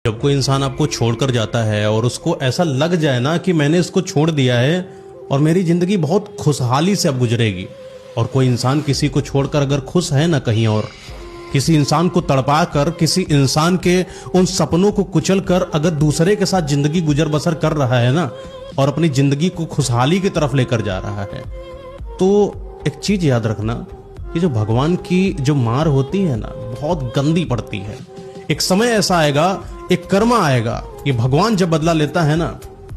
जब कोई इंसान आपको छोड़कर जाता है और उसको ऐसा लग जाए ना कि मैंने इसको छोड़ दिया है और मेरी जिंदगी बहुत खुशहाली से अब गुजरेगी, और कोई इंसान किसी को छोड़कर अगर खुश है ना कहीं और, किसी इंसान को तड़पा कर, किसी इंसान के उन सपनों को कुचल कर अगर दूसरे के साथ जिंदगी गुजर बसर कर रहा है ना, और अपनी जिंदगी को खुशहाली की तरफ लेकर जा रहा है, तो एक चीज याद रखना कि जो भगवान की जो मार होती है ना, बहुत गंदी पड़ती है। एक समय ऐसा आएगा, एक कर्मा आएगा, ये भगवान जब बदला लेता है ना,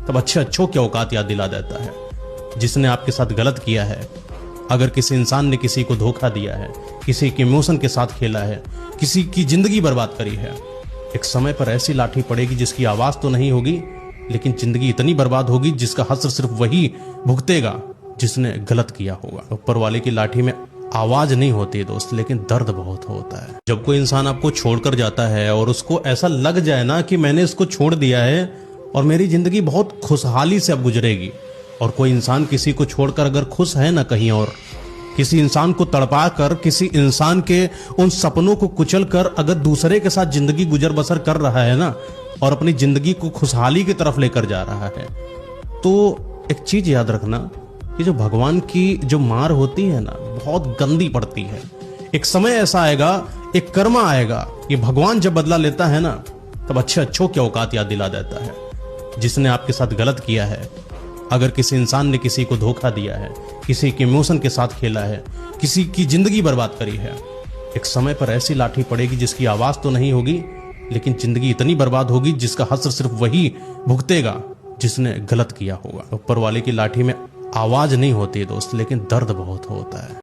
तब अच्छों की औकात याद दिला देता है। जिसने आपके साथ गलत किया है, अगर किसी इंसान ने किसी को धोखा दिया है, किसी के इमोशन के साथ खेला है, किसी की जिंदगी बर्बाद करी है, एक समय पर ऐसी लाठी पड़ेगी जिसकी आवाज तो नहीं होगी, लेकिन जिंदगी इतनी बर्बाद होगी जिसका हश्र सिर्फ वही भुगतेगा जिसने गलत किया होगा। ऊपर वाले की लाठी में आवाज नहीं होती दोस्त, लेकिन दर्द बहुत होता है। जब कोई इंसान आपको छोड़कर जाता है और उसको ऐसा लग जाए ना कि मैंने इसको छोड़ दिया है और मेरी जिंदगी बहुत खुशहाली से अब गुजरेगी, और कोई इंसान किसी को छोड़कर अगर खुश है ना कहीं और, किसी इंसान को तड़पा कर, किसी इंसान के उन सपनों को कुचल कर अगर दूसरे के साथ जिंदगी गुजर बसर कर रहा है ना, और अपनी जिंदगी को खुशहाली की तरफ लेकर जा रहा है, तो एक चीज याद रखना कि जो भगवान की जो मार होती है ना, बहुत गंदी पड़ती है। एक समय ऐसा आएगा, एक कर्मा आएगा, ये भगवान जब बदला लेता है ना, तब अच्छों की औकात याद दिला देता है। जिसने आपके साथ गलत किया है, अगर किसी इंसान ने किसी को धोखा दिया है, किसी के इमोशन के साथ खेला है, किसी की जिंदगी बर्बाद करी है, एक समय पर ऐसी लाठी पड़ेगी जिसकी आवाज तो नहीं होगी, लेकिन जिंदगी इतनी बर्बाद होगी जिसका हश्र सिर्फ वही भुगतेगा जिसने गलत किया होगा। ऊपर वाले की लाठी में आवाज नहीं होती दोस्त, लेकिन दर्द बहुत होता है।